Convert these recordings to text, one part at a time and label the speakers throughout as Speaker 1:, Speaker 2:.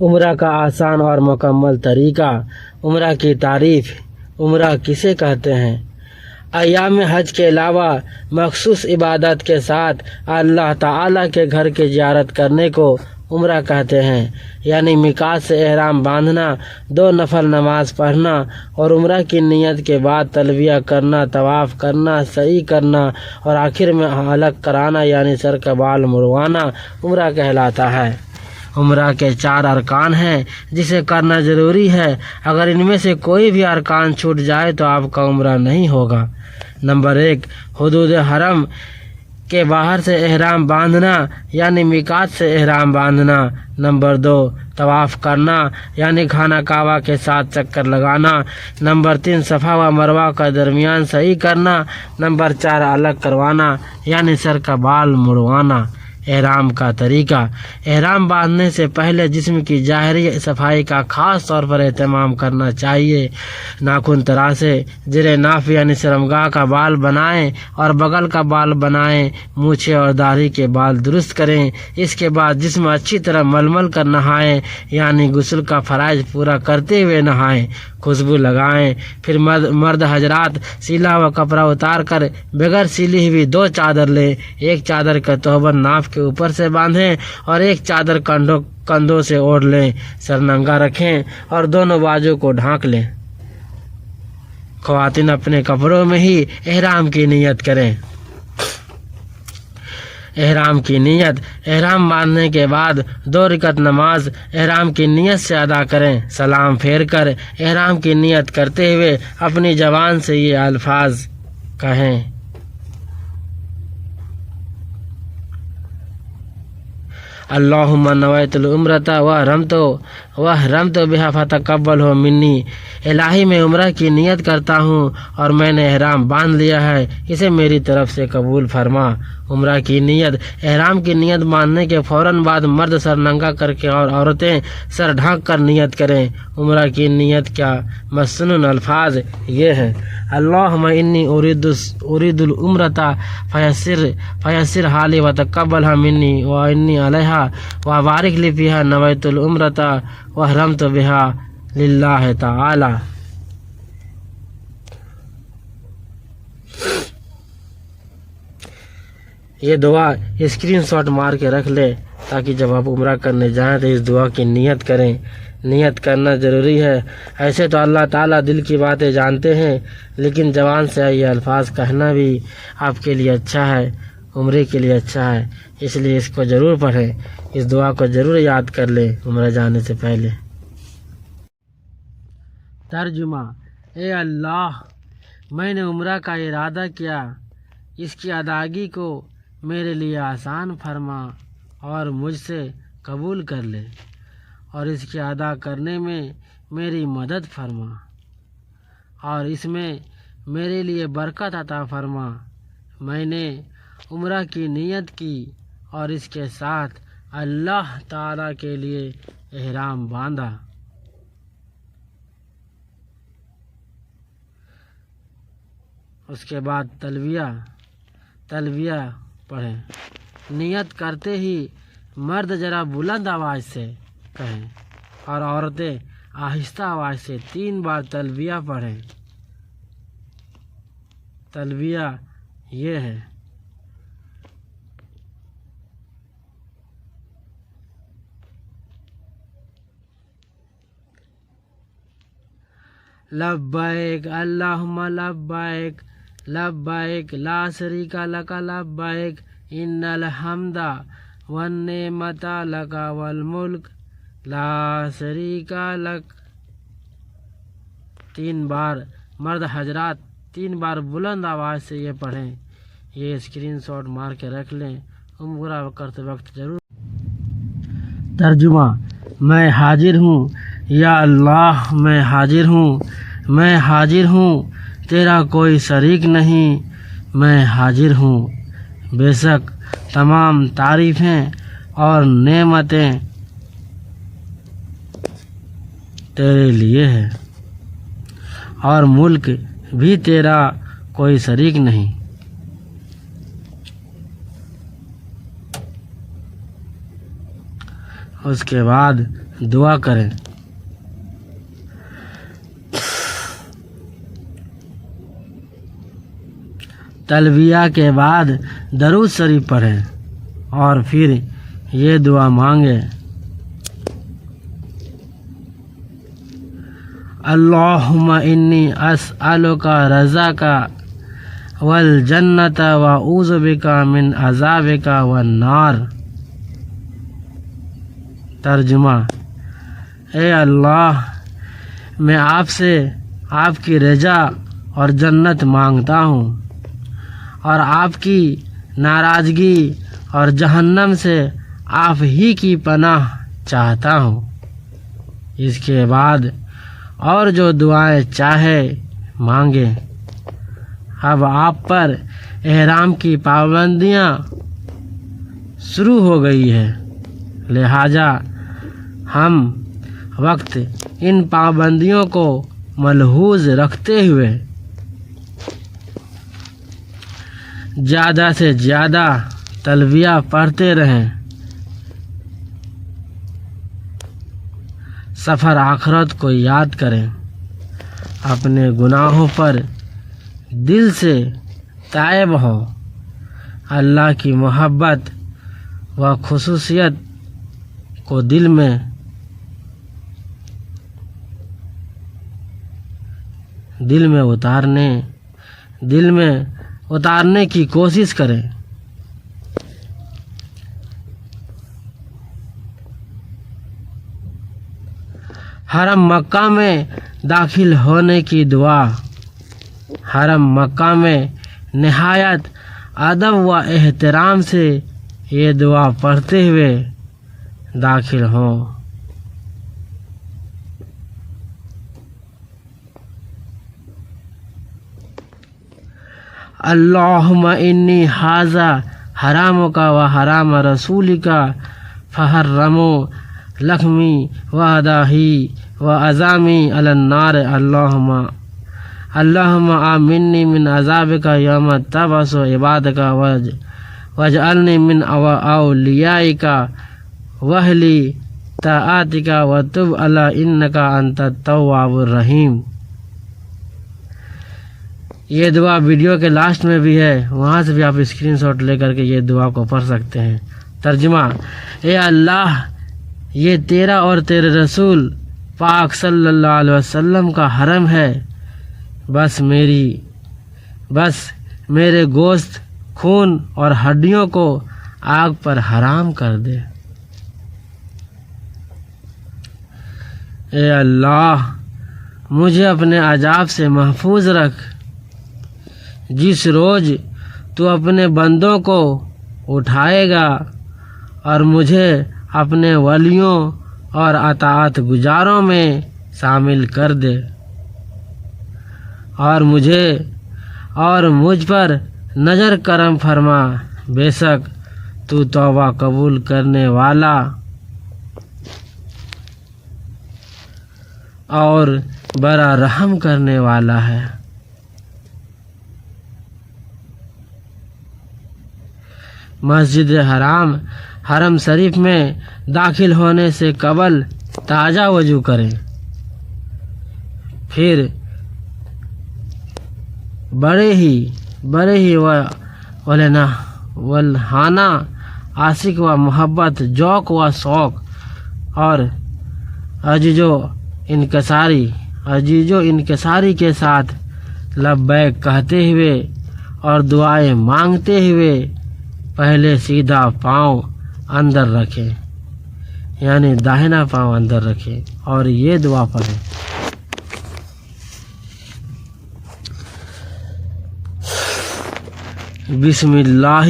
Speaker 1: عمرہ کا آسان اور مکمل طریقہ۔ عمرہ کی تعریف۔ عمرہ کسے کہتے ہیں؟ ایام حج کے علاوہ مخصوص عبادت کے ساتھ اللہ تعالیٰ کے گھر کی زیارت کرنے کو عمرہ کہتے ہیں، یعنی میقات سے احرام باندھنا، 2 نفل نماز پڑھنا اور عمرہ کی نیت کے بعد تلبیہ کرنا، طواف کرنا، سعی کرنا اور آخر میں حلق کرانا یعنی سر کا بال مڑوانا عمرہ کہلاتا ہے۔ عمرہ کے 4 ارکان ہیں جسے کرنا ضروری ہے۔ اگر ان میں سے کوئی بھی ارکان چھوٹ جائے تو آپ کا عمرہ نہیں ہوگا۔ نمبر 1، حدود حرم کے باہر سے احرام باندھنا یعنی میقات سے احرام باندھنا۔ نمبر 2، طواف کرنا یعنی خانہ کعبہ کے 7 چکر لگانا۔ نمبر 3، صفا و مروہ کا درمیان سعی کرنا۔ نمبر 4، حلق کروانا یعنی سر کا بال مڑوانا۔ احرام کا طریقہ۔ احرام باندھنے سے پہلے جسم کی ظاہری صفائی کا خاص طور پر اہتمام کرنا چاہیے۔ ناخن تراشیں، زیر ناف یعنی شرمگاہ کا بال بنائیں اور بغل کا بال بنائیں۔ مونچھیں اور داڑھی کے بال درست کریں۔ اس کے بعد جسم اچھی طرح مل کر نہائیں یعنی غسل کا فرائض پورا کرتے ہوئے نہائیں۔ خوشبو لگائیں۔ پھر مرد حضرات سیلا ہوا کپڑا اتار کر بغیر سلی ہوئی 2 چادر لیں۔ ایک چادر کا تہبند ناف کے اوپر سے باندھیں اور ایک چادر کندھوں سے اوڑھ لیں۔ سر ننگا رکھیں اور دونوں بازو کو ڈھانک لیں۔ خواتین اپنے کپڑوں میں ہی احرام کی نیت کریں۔ احرام کی نیت۔ احرام باندھنے کے بعد 2 رکعت نماز احرام کی نیت سے ادا کریں۔ سلام پھیر کر احرام کی نیت کرتے ہوئے اپنی زبان سے یہ الفاظ کہیں: اللہم نویت العمرۃ وحرمت بہا فتقبلہ منی۔ الہی میں عمرہ کی نیت کرتا ہوں اور میں نے احرام باندھ لیا ہے، اسے میری طرف سے قبول فرما۔ عمرہ کی نیت۔ احرام کی نیت باندھنے کے فوراً بعد مرد سر ننگا کر کے اور عورتیں سر ڈھانک کر نیت کریں۔ عمرہ کی نیت کا مسنون الفاظ یہ ہیں: اللہم انی ارید العمرۃ فیسر حالی وتقبلھا منی وانی علیہا وبارک لی فیہا نویت العمرۃ وحرمت بہا للہ تعالی۔ یہ دعا اسکرین شاٹ مار کے رکھ لیں تاکہ جب آپ عمرہ کرنے جائیں تو اس دعا کی نیت کریں۔ نیت کرنا ضروری ہے۔ ایسے تو اللہ تعالیٰ دل کی باتیں جانتے ہیں، لیکن زبان سے یہ الفاظ کہنا بھی آپ کے لیے اچھا ہے، عمرے کے لیے اچھا ہے، اس لیے اس کو ضرور پڑھیں۔ اس دعا کو ضرور یاد کر لیں عمرہ جانے سے پہلے۔ ترجمہ: اے اللہ، میں نے عمرہ کا ارادہ کیا، اس کی ادائیگی کو میرے لیے آسان فرما اور مجھ سے قبول کر لے، اور اس کے ادا کرنے میں میری مدد فرما، اور اس میں میرے لیے برکت عطا فرما۔ میں نے عمرہ کی نیت کی اور اس کے ساتھ اللہ تعالیٰ کے لیے احرام باندھا۔ اس کے بعد تلبیہ پڑھیں۔ نیت کرتے ہی مرد ذرا بلند آواز سے کہیں اور عورتیں آہستہ آواز سے 3 بار تلبیہ پڑھیں۔ تلبیہ یہ ہے: لبیک اللہم لبیک لبیک لا شریک لک لبیک ان الحمد والنعمت لک والملک لا شریک لک۔ 3 بار مرد حضرات 3 بار بلند آواز سے یہ پڑھیں۔ یہ اسکرین شاٹ مار کے رکھ لیں، عمرہ کرتے وقت ضرور۔ ترجمہ: میں حاضر ہوں یا اللہ، میں حاضر ہوں، میں حاضر ہوں، تیرا کوئی شریک نہیں، میں حاضر ہوں۔ بے شک تمام تعریفیں اور نعمتیں تیرے لیے ہیں اور ملک بھی تیرا کوئی شریک نہیں۔ اس کے بعد دعا کریں۔ تلبیہ کے بعد درود شریف پڑھیں اور پھر یہ دعا مانگیں: اللہم انی اسألک رضاک والجنۃ واعوذ بک من عذابک والنار۔ ترجمہ: اے اللہ، میں آپ سے آپ کی رضا اور جنت مانگتا ہوں، اور آپ کی ناراضگی اور جہنم سے آپ ہی کی پناہ چاہتا ہوں۔ اس کے بعد اور جو دعائیں چاہے مانگے۔ اب آپ پر احرام کی پابندیاں شروع ہو گئی ہے، لہٰذا ہم وقت ان پابندیوں کو ملحوظ رکھتے ہوئے زیادہ سے زیادہ تلبیہ پڑھتے رہیں۔ سفر آخرت کو یاد کریں، اپنے گناہوں پر دل سے تائب ہو، اللہ کی محبت و خصوصیت کو دل میں اتارنے کی کوشش کریں۔ حرم مکہ میں داخل ہونے کی دعا۔ حرم مکہ میں نہایت ادب و احترام سے یہ دعا پڑھتے ہوئے داخل ہوں۔ اللہم انی ھذا حرامک و حرام رسولک فحرموا لحمی و دہی و عظامی علی النار۔ اللہم آمنی من عذابک یوم تبعث عبادک واجعلنی من اولیائک واہلی طاعتک وتب علی انک انت التواب الرحیم۔ یہ دعا ویڈیو کے لاسٹ میں بھی ہے، وہاں سے بھی آپ اسکرین شاٹ لے کر کے یہ دعا کو پڑھ سکتے ہیں۔ ترجمہ: اے اللہ، یہ تیرا اور تیرے رسول پاک صلی اللہ علیہ وسلم کا حرم ہے، بس میرے گوشت، خون اور ہڈیوں کو آگ پر حرام کر دے۔ اے اللہ، مجھے اپنے عذاب سے محفوظ رکھ۔ جس روز تو اپنے بندوں کو اٹھائے گا اور مجھے اپنے ولیوں اور اطاعت گزاروں میں شامل کر دے، اور مجھ پر نظر کرم فرما، بے شک تو توبہ قبول کرنے والا اور بڑا رحم کرنے والا ہے۔ مسجد حرم شریف میں داخل ہونے سے قبل تازہ وضو کریں، پھر بڑے ہی ولہانہ عاشق و محبت، ذوق و شوق اور عجز و انکساری کے ساتھ لبیک کہتے ہوئے اور دعائیں مانگتے ہوئے پہلے سیدھا پاؤں اندر رکھیں، یعنی داہنا پاؤں اندر رکھیں اور یہ دعا پڑھیں: بسم اللہ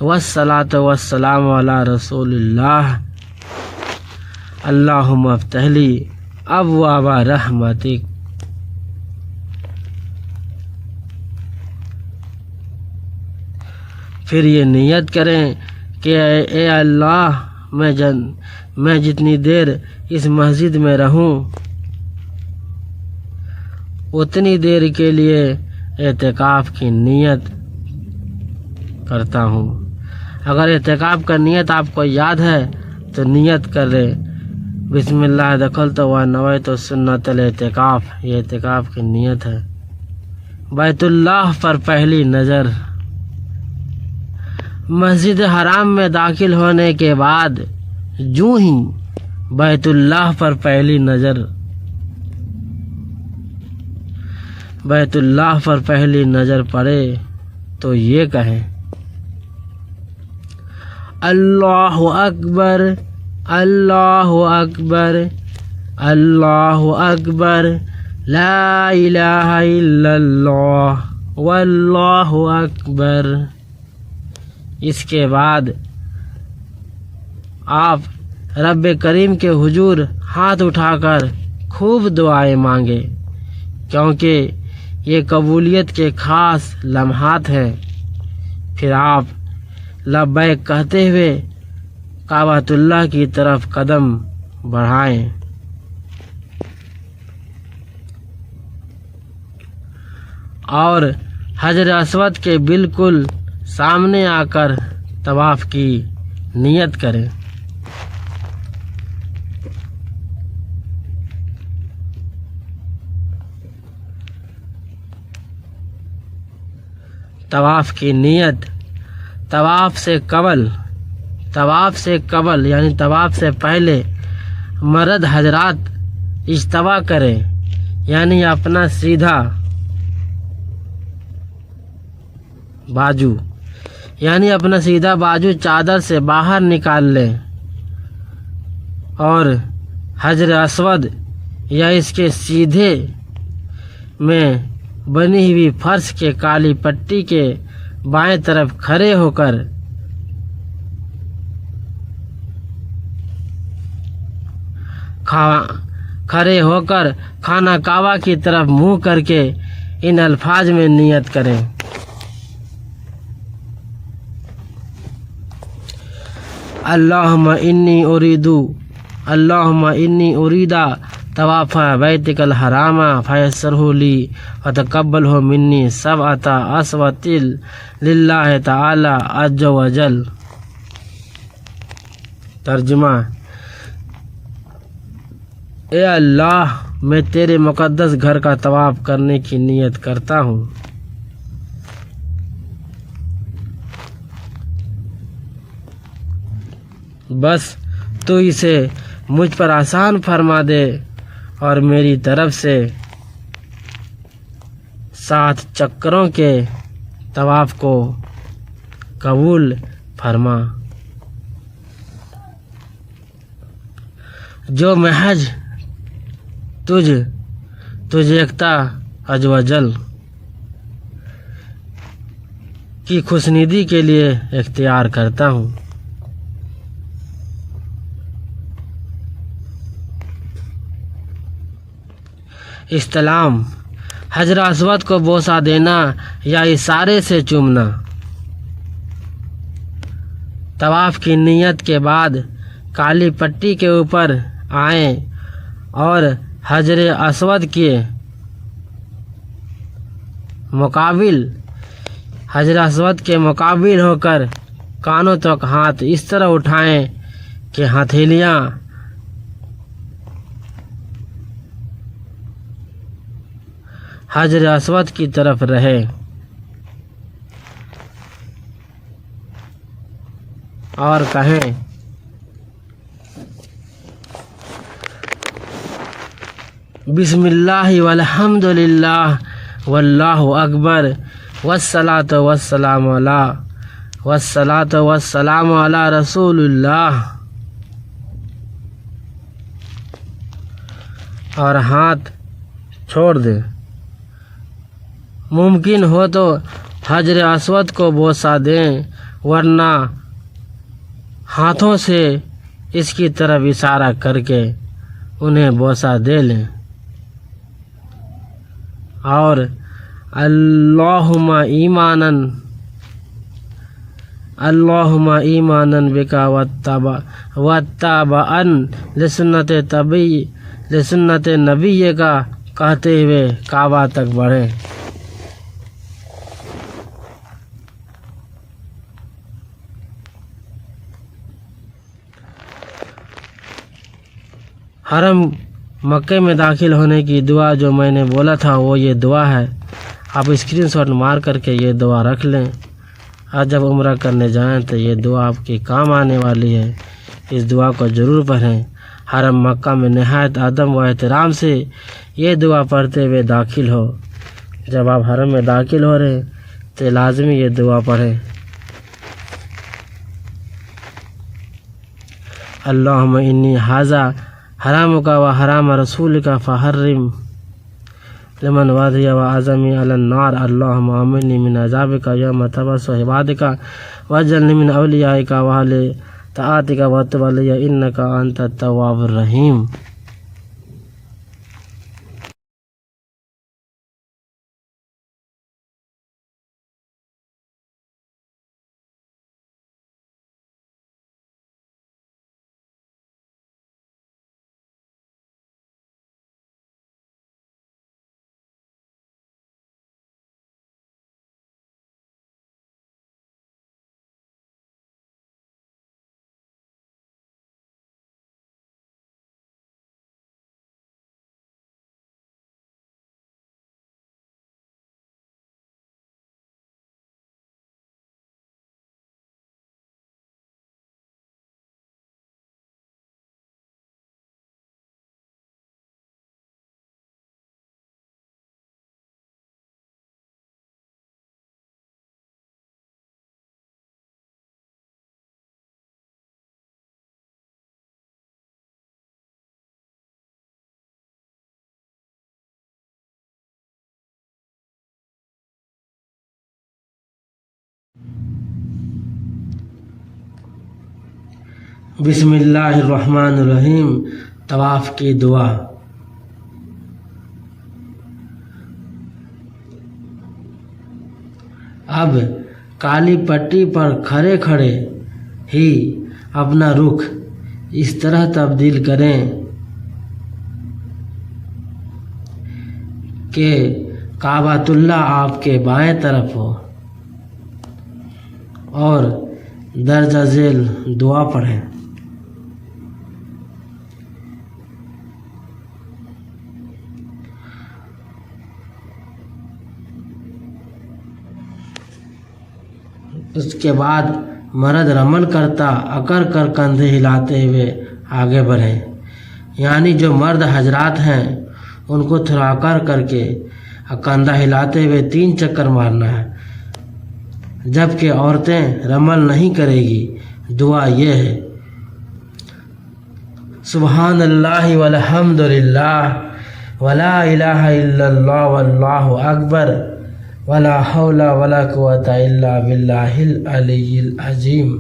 Speaker 1: والصلاۃ والسلام علی رسول اللہ، اللہم افتح لی ابواب رحمتک۔ پھر یہ نیت کریں کہ اے اللہ، میں جتنی دیر اس مسجد میں رہوں اتنی دیر کے لیے اعتکاف کی نیت کرتا ہوں۔ اگر اعتکاف کا نیت آپ کو یاد ہے تو نیت کر لے بسم اللہ دخلت و نویت سنت الاعتکاف، یہ اعتکاف کی نیت ہے۔ بیت اللہ پر پہلی نظر، مسجد حرام میں داخل ہونے کے بعد جو ہی بیت اللہ پر پہلی نظر، بیت اللہ پر پہلی نظر پڑے تو یہ کہیں اللہ اکبر اللہ اکبر اللہ اکبر لا الہ الا اللہ واللہ اکبر۔ اس کے بعد آپ رب کریم کے حضور ہاتھ اٹھا کر خوب دعائیں مانگے، کیونکہ یہ قبولیت کے خاص لمحات ہیں۔ پھر آپ لبیک کہتے ہوئے کعبۃ اللہ کی طرف قدم بڑھائیں۔ اور حجر اسود کے بالکل سامنے آ کر طواف کی نیت کریں۔ طواف کی نیت طواف سے قبل یعنی طواف سے پہلے مرد حضرات اجتوا کریں، یعنی اپنا سیدھا بازو چادر سے باہر نکال لیں اور حجر اسود یا اس کے سیدھے میں بنی ہوئی فرش کے کالی پٹی کے بائیں طرف کھڑے ہو کر خانہ کعبہ کی طرف منہ کر کے ان الفاظ میں نیت کریں۔ اللہم انی اریدا طواف بیتک الحرام فیسرہ لی وتقبلہ منی سبعۃ اسوۃ للہ تعالی عز وجل۔ ترجمہ: اے اللہ، میں تیرے مقدس گھر کا طواف کرنے کی نیت کرتا ہوں۔ بس تو اسے مجھ پر آسان فرما دے اور میری طرف سے 7 چکروں کے طواف کو قبول فرما، جو محض تجھ یکتا عز و جل کی خوشنودی کے لیے اختیار کرتا ہوں۔ استلام: حجر اسود کو بوسہ دینا یا اشارے سے چومنا۔ طواف کی نیت کے بعد کالی پٹی کے اوپر آئیں اور حجر اسود کے مقابل ہو کر کانوں تک ہاتھ اس طرح اٹھائیں کہ ہتھیلیاں حجر اسود کی طرف رہے اور کہیں بسم اللہ والحمد للہ واللہ اکبر والصلاۃ والسلام علی رسول اللہ، اور ہاتھ چھوڑ دیں۔ ممکن ہو تو حجر اسود کو بوسہ دیں، ورنہ ہاتھوں سے اس کی طرف اشارہ کر کے انہیں بوسہ دے لیں اور اللہم ایمانا بکا واتباعا لسنت نبی کا کہتے ہوئے کعبہ تک بڑھیں۔ حرم مکے میں داخل ہونے کی دعا جو میں نے بولا تھا وہ یہ دعا ہے، آپ اسکرین شاٹ مار کر کے یہ دعا رکھ لیں، اور جب عمرہ کرنے جائیں تو یہ دعا آپ کے کام آنے والی ہے، اس دعا کو ضرور پڑھیں۔ حرم مکہ میں نہایت ادب و احترام سے یہ دعا پڑھتے ہوئے داخل ہو۔ جب آپ حرم میں داخل ہو رہے تو لازمی یہ دعا پڑھیں۔ اللہم انی ھذا حرامک و حرام رسولک فحرم لمن وادی و اعظمی علی النار، اللہم آمنی من عذابک یوم تبعث عبادک واجعلنی من اولیائک و اہل طاعتک وتب علی انک انت التواب الرحیم۔ بسم اللہ الرحمن الرحیم۔ طواف کی دعا۔ اب کالی پٹی پر کھڑے کھڑے ہی اپنا رخ اس طرح تبدیل کریں کہ کعبۃ اللہ آپ کے بائیں طرف ہو اور درجہ ذیل دعا پڑھیں۔ اس کے بعد مرد رمل کرتا اکڑ کر کندھے ہلاتے ہوئے آگے بڑھیں، یعنی جو مرد حضرات ہیں ان کو تھوڑا اکڑ کر کے کندھا ہلاتے ہوئے 3 چکر مارنا ہے، جبکہ عورتیں رمل نہیں کرے گی۔ دعا یہ ہے: سبحان اللہ والحمد للہ ولا الہ الا اللہ واللہ اکبر ولا حول ولا قوت الا باللہ العلی العظیم،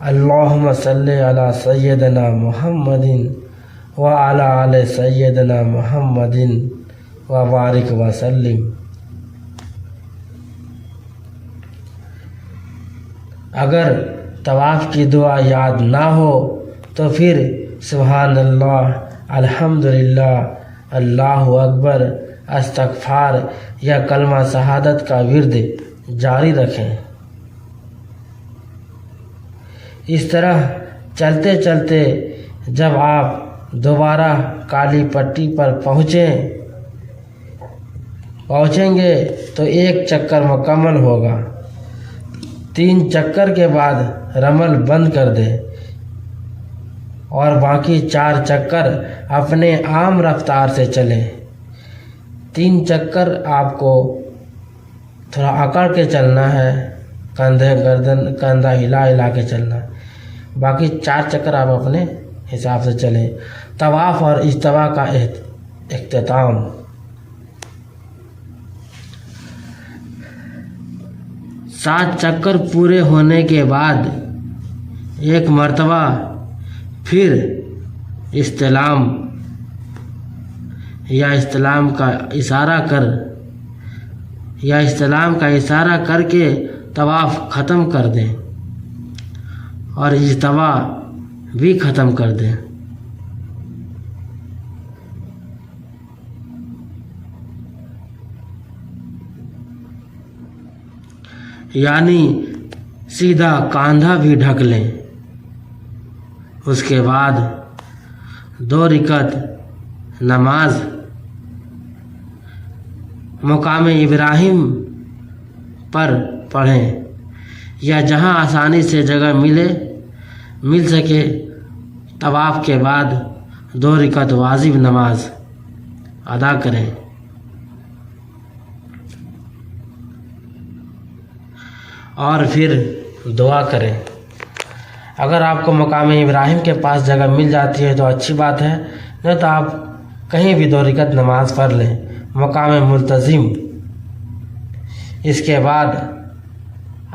Speaker 1: اللہم صلی علی سیدنا محمد وعلی آل سیدنا محمد وبارک وسلم۔ اگر طواف کی دعا یاد نہ ہو تو پھر سبحان اللہ، الحمدللہ، اللہ اکبر، استغفار یا کلمہ شہادت کا ورد جاری رکھیں۔ اس طرح چلتے چلتے جب آپ دوبارہ کالی پٹی پر پہنچیں گے تو 1 چکر مکمل ہوگا۔ 3 چکر کے بعد رمل بند کر دیں اور باقی 4 چکر اپنے عام رفتار سے چلیں۔ 3 چکر آپ کو تھوڑا اکڑ کے چلنا ہے، کندھا ہلا کے چلنا ہے، باقی 4 چکر آپ اپنے حساب سے چلیں۔ طواف اور اجتماع کا اختتام۔ سات چکر پورے ہونے کے بعد ایک مرتبہ پھر استلام کا اشارہ کر کے طواف ختم کر دیں اور اجتماع بھی ختم کر دیں۔ یعنی سیدھا کاندھا بھی ڈھک لیں۔ اس کے بعد 2 رکعت نماز مقام ابراہیم پر پڑھیں یا جہاں آسانی سے جگہ مل سکے طواف کے بعد 2 رکعت واجب نماز ادا کریں۔ اور پھر دعا کریں۔ اگر آپ کو مقام ابراہیم کے پاس جگہ مل جاتی ہے تو اچھی بات ہے، نہیں تو آپ کہیں بھی 2 رکعت نماز پڑھ لیں مقام ملتزم۔ اس کے بعد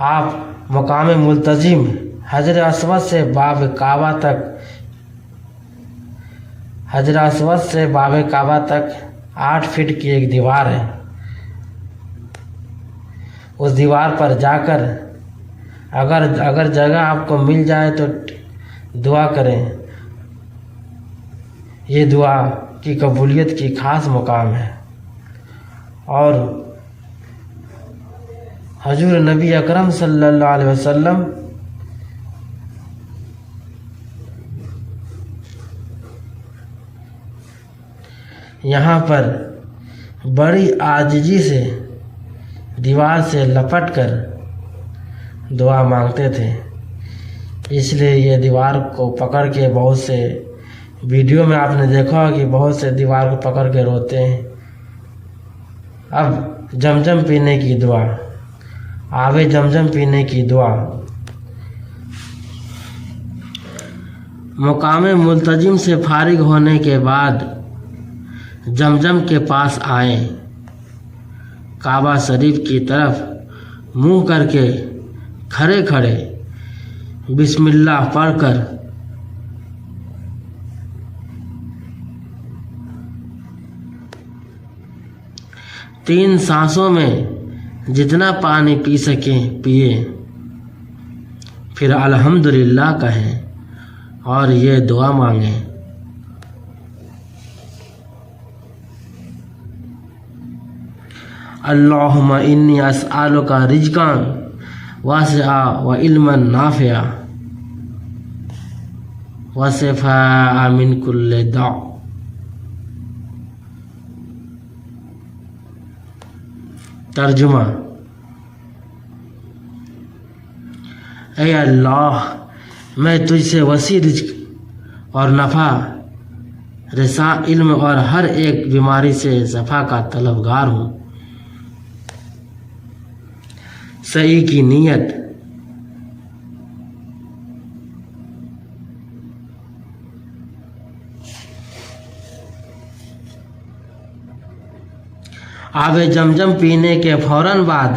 Speaker 1: آپ مقام ملتزم حجر اسود سے باب کعبہ تک 8 فٹ کی ایک دیوار ہے، اس دیوار پر جا کر اگر جگہ آپ کو مل جائے تو دعا کریں۔ یہ دعا کی قبولیت کی خاص مقام ہے، اور حضور نبی اکرم صلی اللہ علیہ وسلم یہاں پر بڑی عاجزی سے دیوار سے لپٹ کر دعا مانگتے تھے، اس لیے یہ دیوار کو پکڑ کے بہت سے ویڈیو میں آپ نے دیکھا کہ بہت سے دیوار کو پکڑ کے روتے ہیں۔ اب زمزم پینے کی دعا، آب زمزم پینے کی دعا۔ مقام ملتزم سے فارغ ہونے کے بعد زمزم کے پاس آئیں، کعبہ شریف کی طرف منہ کر کے کھڑے بسم اللہ پڑھ کر تین سانسوں میں جتنا پانی پی سکیں پیے، پھر الحمدللہ کہیں اور یہ دعا مانگیں۔ اللہم انی اسألک رزقا واسعا وعلما نافعا وشفاء من کل داء۔ ترجمہ: اے اللہ، میں تجھ سے وسیع رزق اور نفع رساں علم اور ہر ایک بیماری سے شفا کا طلبگار ہوں۔ صحیح کی نیت۔ آب زمزم پینے کے فوراً بعد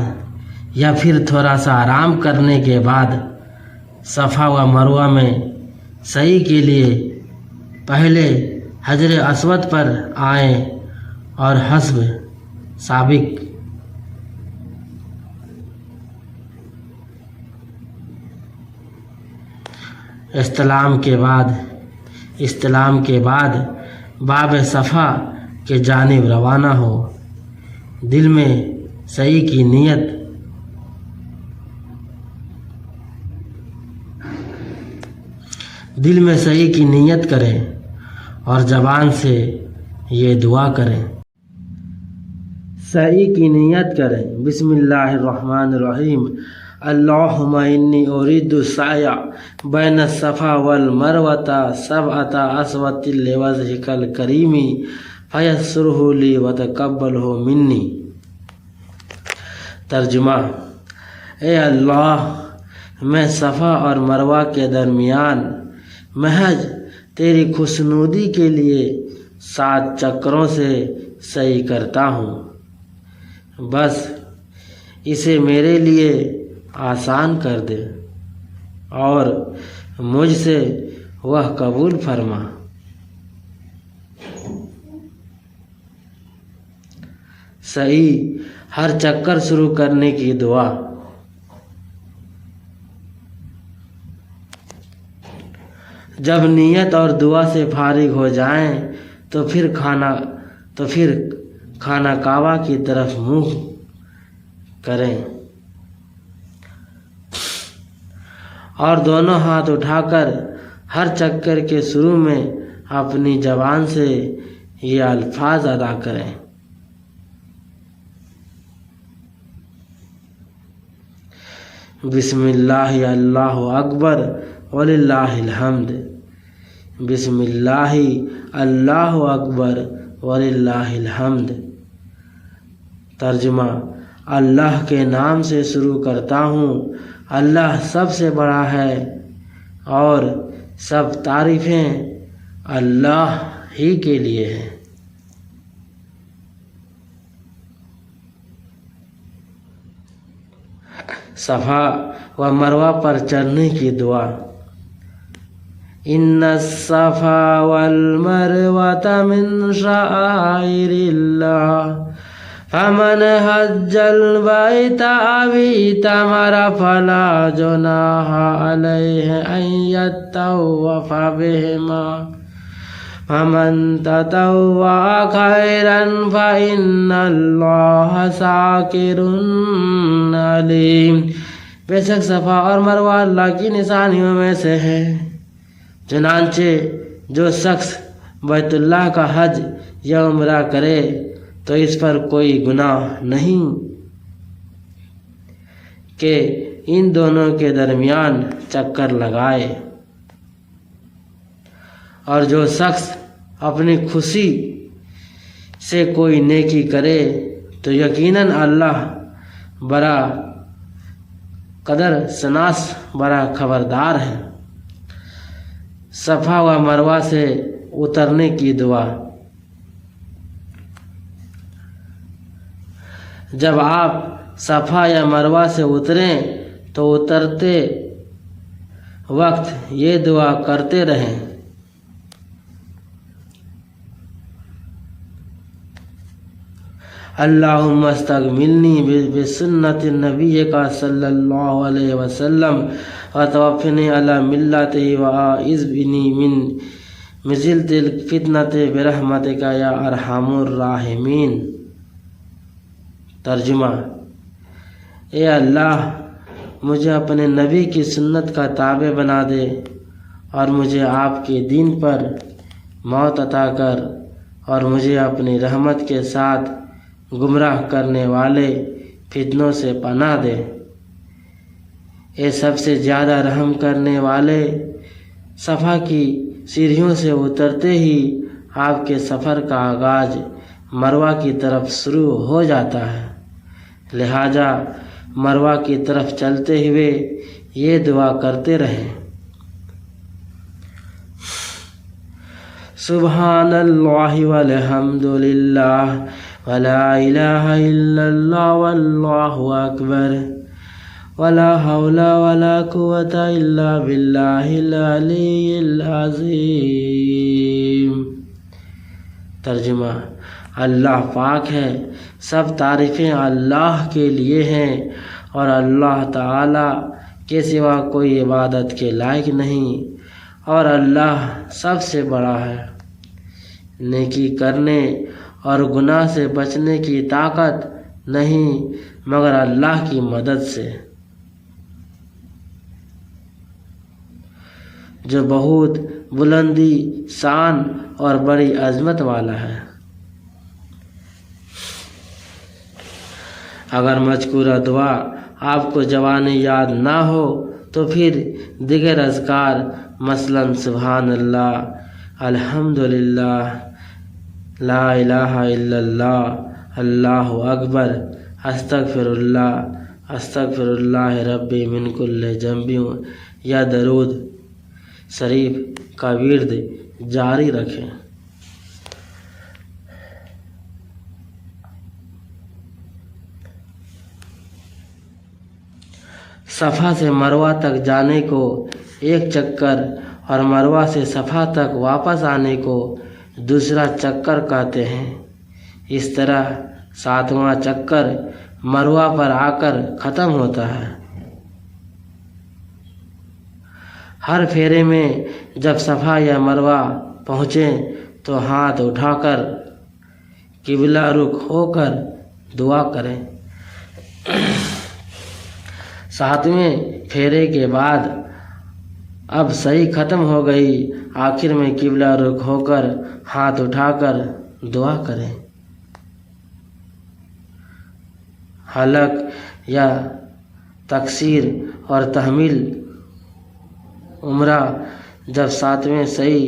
Speaker 1: یا پھر تھوڑا سا آرام کرنے کے بعد صفا و مروہ میں سعی کے لیے پہلے حجر اسود پر آئیں اور حسب سابق استلام کے بعد باب صفا کے جانب روانہ ہو۔ دل میں سعی کی نیت کریں اور زبان سے یہ دعا کریں۔ سعی کی نیت کریں۔ بسم اللہ الرحمن الرحیم۔ اللہم انی ارید السعی بین الصفا والمروۃ سبعۃ اسوۃ لوجہک الکریم فیسرہ لی وتقبلہ منی۔ ترجمہ: اے اللہ، میں صفا اور مروہ کے درمیان محض تیری خوشنودی کے لیے 7 چکروں سے سعی کرتا ہوں، بس اسے میرے لیے آسان کر دے اور مجھ سے وہ قبول فرما۔ صحیح ہر چکر شروع کرنے کی دعا۔ جب نیت اور دعا سے فارغ ہو جائیں تو پھر خانہ کعبہ کی طرف منہ کریں اور دونوں ہاتھ اٹھا کر ہر چکر کے شروع میں اپنی زبان سے یہ الفاظ ادا کریں۔ بسم اللہ اللہ اکبر وللہ الحمد۔ بسم اللہ اللہ اکبر وللہ الحمد۔ ترجمہ: اللہ کے نام سے شروع کرتا ہوں، اللہ سب سے بڑا ہے اور سب تعریفیں اللہ ہی کے لیے ہیں۔ صفا و مروہ پر چڑھنے کی دعا۔ ان الصفا والمروۃ من شعائر اللہ فمن حج البیت او اعتمر فلا جناح علیہ ان یطوف بہما فمن تطوع خیرا فإن اللہ شاکر علیم۔ بے شک صفا اور مروہ اللہ کی نشانیوں میں سے ہے، چنانچہ جو شخص بیت اللہ کا حج یا عمرہ کرے تو اس پر کوئی گناہ نہیں کہ ان دونوں کے درمیان چکر لگائے، اور جو شخص اپنی خوشی سے کوئی نیکی کرے تو یقیناً اللہ بڑا قدر شناس، بڑا خبردار ہے۔ صفا و مروہ سے اترنے کی دعا۔ جب آپ صفا یا مروہ سے اتریں تو اترتے وقت یہ دعا کرتے رہیں۔ اللہم استقبلنی بسنت نبیک صلی اللہ علیہ وسلم وتوفنی علی ملتہ واعذ بنی من مزلۃ الفتنۃ برحمتک یا ارحم الراحمین۔ ترجمہ: اے اللہ، مجھے اپنے نبی کی سنت کا تابع بنا دے اور مجھے آپ کے دین پر موت عطا کر، اور مجھے اپنی رحمت کے ساتھ گمراہ کرنے والے فتنوں سے پناہ دے۔ اے سب سے زیادہ رحم کرنے والے، صفا کی سیڑھیوں سے اترتے ہی آپ کے سفر کا آغاز مروہ کی طرف شروع ہو جاتا ہے، لہٰذا مروہ کی طرف چلتے ہوئے یہ دعا کرتے رہیں۔ سبحان اللہ والحمد للہ ولا الہ الا اللہ واللہ اکبر ولا حول ولا قوة الا باللہ العلی العظیم۔ ترجمہ: اللہ پاک ہے، سب تعریفیں اللہ کے لیے ہیں اور اللہ تعالی کے سوا کوئی عبادت کے لائق نہیں، اور اللہ سب سے بڑا ہے۔ نیکی کرنے اور گناہ سے بچنے کی طاقت نہیں مگر اللہ کی مدد سے، جو بہت بلندی شان اور بڑی عظمت والا ہے۔ اگر مذکورہ دعا آپ کو زبانی یاد نہ ہو تو پھر دیگر اذکار مثلاً سبحان اللہ، الحمدللہ، لا الہ الا اللہ، اللہ اکبر، استغفر اللہ ربی من کل ذنب یا درود شریف کا ورد جاری رکھیں۔ صفا سے مروہ تک جانے کو ایک چکر اور مروہ سے صفا تک واپس آنے کو دوسرا چکر کہتے ہیں۔ اس طرح 7واں چکر مروہ پر آ کر ختم ہوتا ہے۔ ہر پھیرے میں جب صفا یا مروہ پہنچیں تو ہاتھ اٹھا کر قبلہ رخ ہو کر دعا کریں۔ 7ویں پھیرے کے بعد اب صحیح ختم ہو گئی، آخر میں قبلہ رخ ہو کر ہاتھ اٹھا کر دعا کریں۔ حلق یا تقصیر اور تحمیل عمرہ جب 7ویں سعی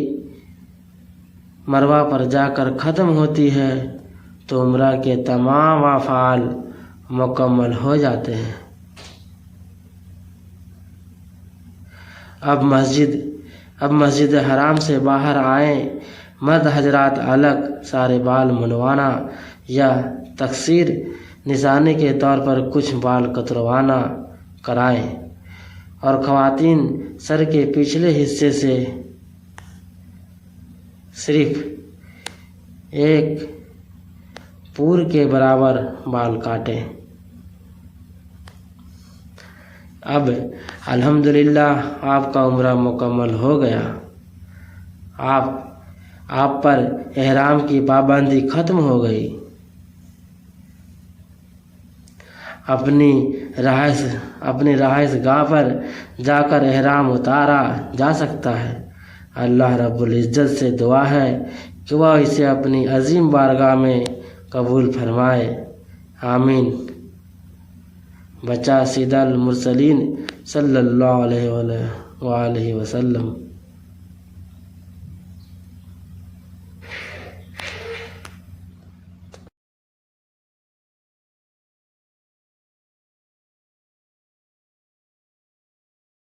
Speaker 1: مروہ پر جا کر ختم ہوتی ہے تو عمرہ کے تمام افعال مکمل ہو جاتے ہیں۔ اب مسجد حرام سے باہر آئیں، مرد حضرات الگ سارے بال منڈوانا یا تقصیر نشانی کے طور پر کچھ بال کتروانا کرائیں، اور خواتین سر کے پچھلے حصے سے صرف 1 پور کے برابر بال کاٹیں۔ اب الحمدللہ آپ کا عمرہ مکمل ہو گیا، آپ پر احرام کی پابندی ختم ہو گئی، اپنی رہائش گاہ پر جا کر احرام اتارا جا سکتا ہے۔ اللہ رب العزت سے دعا ہے کہ وہ اسے اپنی عظیم بارگاہ میں قبول فرمائے، آمین۔ بچہ سید المرسلین صلی اللہ علیہ وآلہ وسلم۔